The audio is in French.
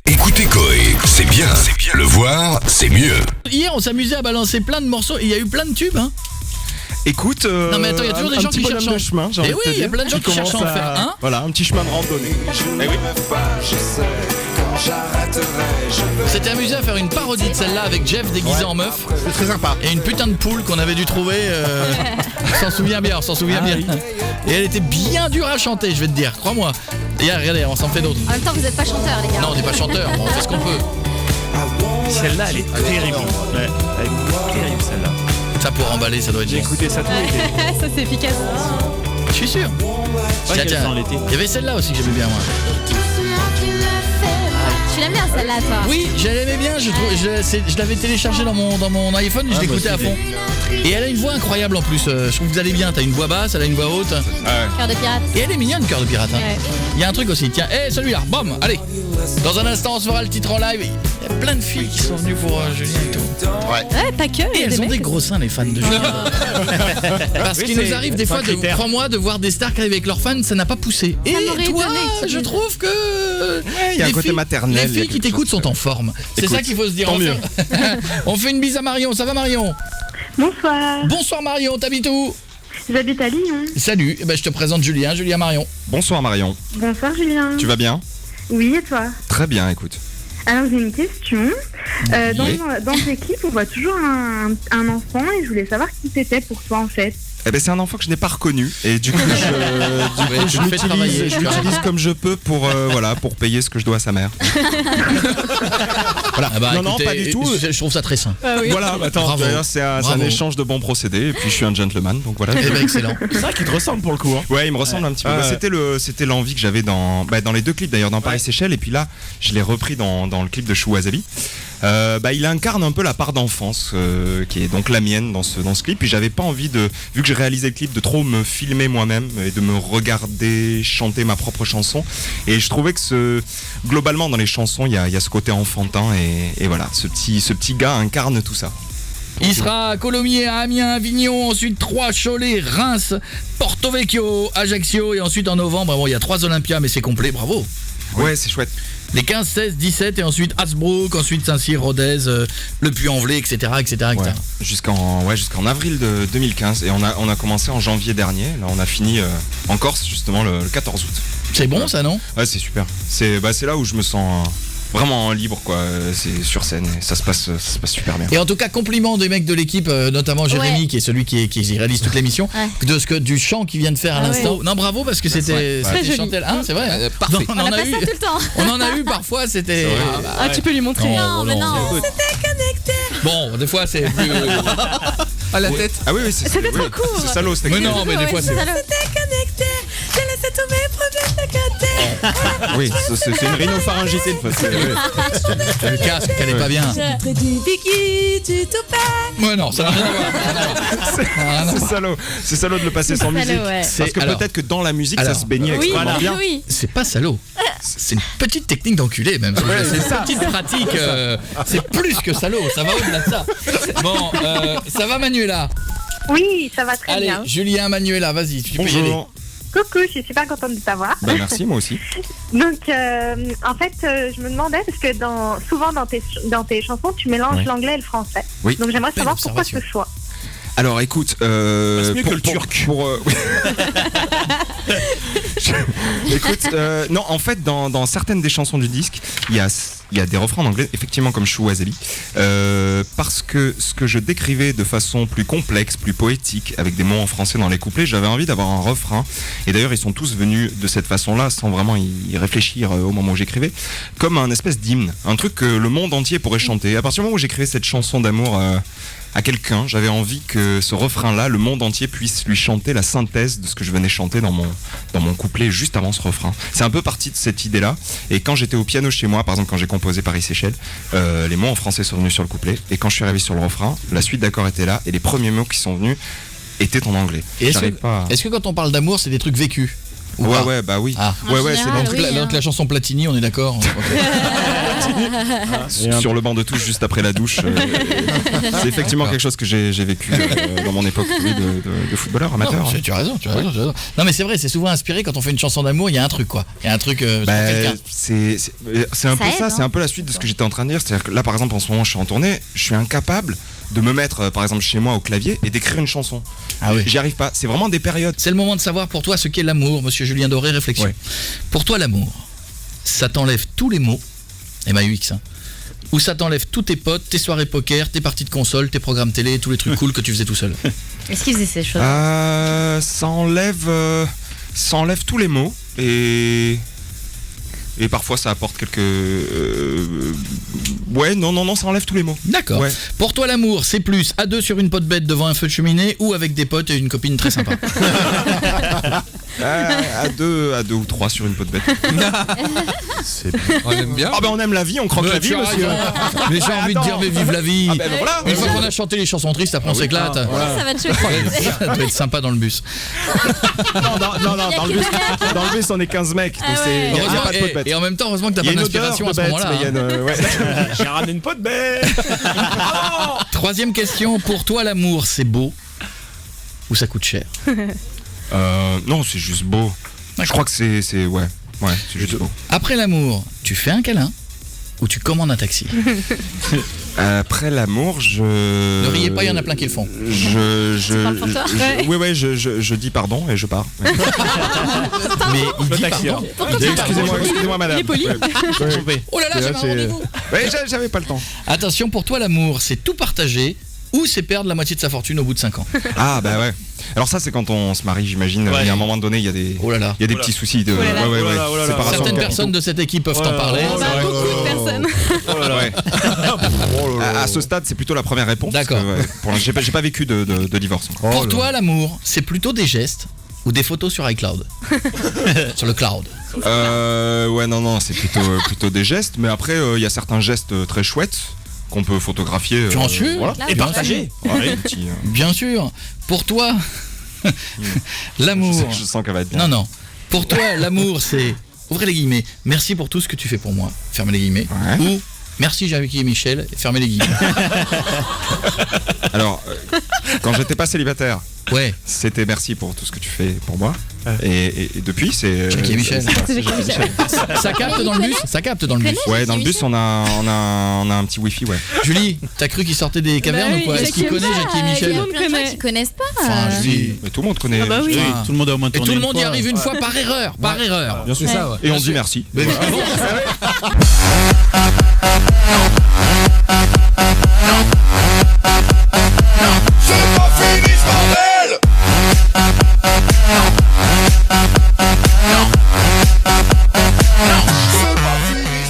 Écoutez Coé, c'est bien. Le voir, c'est mieux. Hier, on s'amusait à balancer plein de morceaux et il y a eu plein de tubes, hein. Écoute, Non mais attends, il y a toujours des gens qui cherchent de chemin, Eh oui, il y a plein de gens qui cherchent à en faire un. Voilà, un petit chemin de randonnée. On s'était amusé à faire une parodie de celle-là avec Jeff déguisé en meuf. C'est très sympa. Et une putain de poule qu'on avait dû trouver. On s'en souvient bien, bien. Et elle était bien dure à chanter, je vais te dire, crois-moi. Et regardez, on s'en fait d'autres. En même temps, vous n'êtes pas chanteur, les gars. Non, on n'est pas chanteur, on fait ce qu'on peut. Celle-là, elle est terrible. Ouais, elle est terrible celle-là. Ça pour emballer, ça doit être J'ai bon. écouté ça tout l'été. Ça, c'est efficace. Je suis sûr. Ouais, qu'elle sent l'été. Il y avait celle-là aussi que j'aimais bien, moi. Tu l'aimes bien celle-là, toi? Oui, je l'aimais bien, je l'avais téléchargée dans mon iPhone et je l'écoutais à fond. Et elle a une voix incroyable en plus, je trouve que vous allez bien, t'as une voix basse, elle a une voix haute. Cœur de pirate. Et elle est mignonne, Cœur de Pirate. Hein. Ouais. Il y a un truc aussi, tiens, celui-là, bam, allez. Dans un instant, on se fera le titre en live. Il y a plein de filles qui sont venues pour Julien et tout. Ouais, pas que. Et elles ont des gros seins, les fans de Julien. Parce Oui, qu'il nous arrive des c'est fois, un critère. crois-moi, de voir des stars qui arrivent avec leurs fans, ça n'a pas poussé. Et m'aurait toi, étonné que tu je dises. trouve que... il y a les un côté filles- maternel, Les il y a filles qui quelque t'écoutent chose. sont en forme. C'est Écoute, ça qu'il faut se dire. tant On mieux. on fait une bise à Marion, ça va Marion? Bonsoir, Bonsoir Marion, t'habites où? j'habite à Lyon. Salut, je te présente Julien Marion. Bonsoir Marion, Bonsoir Julien. tu vas bien? Oui, et toi? Très bien, écoute. Alors j'ai une question. Dans tes clips, on voit toujours un enfant et je voulais savoir qui c'était pour toi en fait. Eh ben c'est un enfant que je n'ai pas reconnu et du coup je le fais travailler, l'utilise, comme je peux pour pour payer ce que je dois à sa mère. Voilà. Ah bah, non, écoutez, pas du tout. Je trouve ça très sain. Voilà, attends, Bravo. d'ailleurs, c'est un Bravo. échange de bons procédés et puis je suis un gentleman, donc voilà. Eh ben, excellent. C'est ça qui te ressemble pour le coup. Hein. Ouais, il me ressemble un petit peu. Ouais. C'était l'envie que j'avais dans les deux clips d'ailleurs, dans Paris Seychelles, et puis là, je l'ai repris dans le clip de Chou Wasabi. Il incarne un peu la part d'enfance qui est donc la mienne dans ce clip. Puis j'avais pas envie vu que j'ai réalisé le clip, de trop me filmer moi-même et de me regarder chanter ma propre chanson. Et je trouvais que globalement dans les chansons, il y a ce côté enfantin et voilà, ce petit gars incarne tout ça. Il sera à Colomiers, à Amiens, à Avignon, ensuite Troyes, Cholet, Reims, Porto Vecchio, Ajaccio et ensuite en novembre, il y a 3 Olympias mais c'est complet, bravo. Ouais, c'est chouette. Les 15, 16, 17 et ensuite Hasbrook, ensuite Saint-Cyr, Rodez, le Puy-en-Velay, etc. Ouais, jusqu'en avril de 2015 et on a commencé en janvier dernier. Là, on a fini en Corse justement le 14 août. C'est bon ça, non? Ouais, c'est super. C'est là où je me sens vraiment libre, quoi. C'est sur scène et ça se passe super bien. Et en tout cas, compliment des mecs de l'équipe, notamment Jérémy, Ouais. qui est celui qui réalise toute l'émission, du chant qu'il vient de faire à Ah l'instant. ouais. Non, bravo, parce que c'était Très joli. chanté. Ah, c'est vrai. Parfait. Non, On a pas ça tout le temps. on en a eu parfois, c'était... Ah, tu peux lui montrer. Non, mais non. Bon, des fois c'est plus... À la tête. Ah oui, c'était trop cool. C'est salaud, c'était Mais non, mais des fois c'est... Oui, c'est une rhinopharyngite de façon. Le casque, elle est pas bien. Ouais, non, ça n'a rien à voir. C'est salaud de le passer sans C'est musique. salaud, ouais. Parce que Alors- peut-être que dans la musique, Alors- ça se baignait Oui, extrêmement bien. oui. C'est pas salaud. C'est une petite technique d'enculé même. C'est une petite pratique. C'est plus que salaud. Ça va au-delà de ça. Bon, ça va Manuela? Oui, ça va très Allez, bien. Julien, Manuela, vas-y. Tu peux y aller. Bonjour. Coucou, je suis super contente de t'avoir. Bah, merci, moi aussi. Donc, en fait, je me demandais, parce que souvent dans tes chansons, tu mélanges Oui. l'anglais et le français. Oui. Donc, j'aimerais Belle savoir pourquoi ce observation. choix. Alors écoute, mieux que le turc. Écoute, non, en fait, dans certaines des chansons du disque, il y a des refrains en anglais, effectivement comme Chou Wasabi, parce que ce que je décrivais de façon plus complexe, plus poétique, avec des mots en français dans les couplets, j'avais envie d'avoir un refrain. Et d'ailleurs, ils sont tous venus de cette façon-là, sans vraiment y réfléchir au moment où j'écrivais, comme un espèce d'hymne, un truc que le monde entier pourrait chanter. À partir du moment où j'écrivais cette chanson d'amour à quelqu'un, j'avais envie que ce refrain-là, le monde entier puisse lui chanter la synthèse de ce que je venais chanter dans mon couplet juste avant ce refrain. C'est un peu parti de cette idée-là. Et quand j'étais au piano chez moi, par exemple quand j'ai composé Paris Seychelles, les mots en français sont venus sur le couplet. Et quand je suis arrivé sur le refrain, la suite d'accords était là et les premiers mots qui sont venus étaient en anglais. Et est-ce J'arrive que, pas. est-ce que quand on parle d'amour, c'est des trucs vécus? Ou pas Ouais, bah oui. Ah. Ouais, En c'est général, donc oui, Donc hein. la chanson Platini, on est d'accord? Ok. sur le banc de touche juste après la douche. C'est effectivement quelque chose que j'ai vécu dans mon époque de footballeur amateur. Non, tu as raison. Non mais c'est vrai, c'est souvent inspiré quand on fait une chanson d'amour, il y a un truc quoi. Il y a un truc sur quelqu'un. C'est un peu aide, ça, hein. c'est un peu la suite de ce que j'étais en train de dire. C'est-à-dire que là par exemple en ce moment je suis en tournée, je suis incapable de me mettre par exemple chez moi au clavier et d'écrire une chanson. Ah oui. J'y arrive pas, c'est vraiment des périodes. C'est le moment de savoir pour toi ce qu'est l'amour, monsieur Julien Doré, réflexion. Ouais. Pour toi l'amour, ça t'enlève tous les mots, MAUX, hein, ou ça t'enlève tous tes potes, tes soirées poker, tes parties de console, tes programmes télé, tous les trucs cool que tu faisais tout seul. Est-ce qu'il faisait ces choses? Ça enlève tous les mots et parfois ça apporte quelques ouais non ça enlève tous les mots. D'accord. Ouais. Pour toi l'amour, c'est plus à deux sur une pote bête devant un feu de cheminée ou avec des potes et une copine très sympa. À deux ou trois sur une peau de bête. On aime bien. Ah ben on aime la vie, on croque la vie, monsieur. Mais j'ai envie de dire mais vive la vie. Ah ben voilà. Une fois qu'on a chanté les chansons tristes, après on s'éclate. Ça va te choquer. Ça doit être sympa dans le bus. Non, dans le bus on est 15 mecs, donc il n'y a pas de peau de bête. Et en même temps, heureusement que t'as Il y pas a une odeur d'inspiration de à ce bête, moment-là. mais il y a une- ouais. J'ai ramené une peau de bête. Troisième question, pour toi l'amour c'est beau ou ça coûte cher? Non, c'est juste beau. Je crois que c'est c'est juste beau. Après l'amour, tu fais un câlin ou tu commandes un taxi? Après l'amour, je. Ne riez pas, il y en a plein qui le font. parles pour toi? Oui, je dis pardon et je pars. Ouais. Mais il Le dit taxi, pardon. Pourquoi tu Excusez-moi, madame. Il est poli. Ouais. Oh là là, j'avais un rendez-vous. Ouais, j'avais pas le temps. Attention, pour toi l'amour c'est tout partager ou c'est perdre la moitié de sa fortune au bout de 5 ans? Ah bah ouais. Alors ça c'est quand on se marie, j'imagine. Ouais. Il y a un moment donné, il y a des Oh là là. petits soucis de Oh là là, ouais, oh là là, oh là là. séparation Certaines de personnes de cette équipe peuvent Oh t'en là là, parler. oh là là. Beaucoup de personnes. Oh là là. Ouais. À ce stade, c'est plutôt la première réponse. D'accord. parce que, ouais, pour l'instant, j'ai pas vécu de divorce. Pour toi l'amour c'est plutôt des gestes ou des photos sur iCloud? Sur le cloud. Ouais, non, c'est plutôt des gestes, mais après il y a certains gestes très chouettes qu'on peut photographier. Bien sûr. Voilà. Là, Et bien partager. Ouais, un petit, Bien sûr. Pour toi l'amour. je sens qu'elle va être bien. Non. Pour toi, l'amour, c'est, ouvrez les guillemets, merci pour tout ce que tu fais pour moi, fermez les guillemets, Ouais. ou merci j'ai avec Michel, fermez les guillemets. Alors, quand j'étais pas célibataire, Ouais, c'était merci pour tout ce que tu fais pour moi. Et depuis, c'est. Jackie et Michel. C'est Jackie et Michel. Ça capte dans le bus. Ça capte dans le bus. Ouais, dans le bus, on a un petit wifi, ouais. Julie, t'as cru qu'il sortait des cavernes Bah ou quoi? oui, Est-ce qu'il Jackie connaît et Jackie et Michel. Michel? Il y a plein de gens qui connaissent pas. Enfin, Julie. Mais tout le monde connaît. Ah bah oui. Ah. Tout le monde a au moins Et tourné tout le une monde y fois. arrive une fois par erreur, par erreur. Bien sûr, ça, ouais. Et on dit merci. Mais-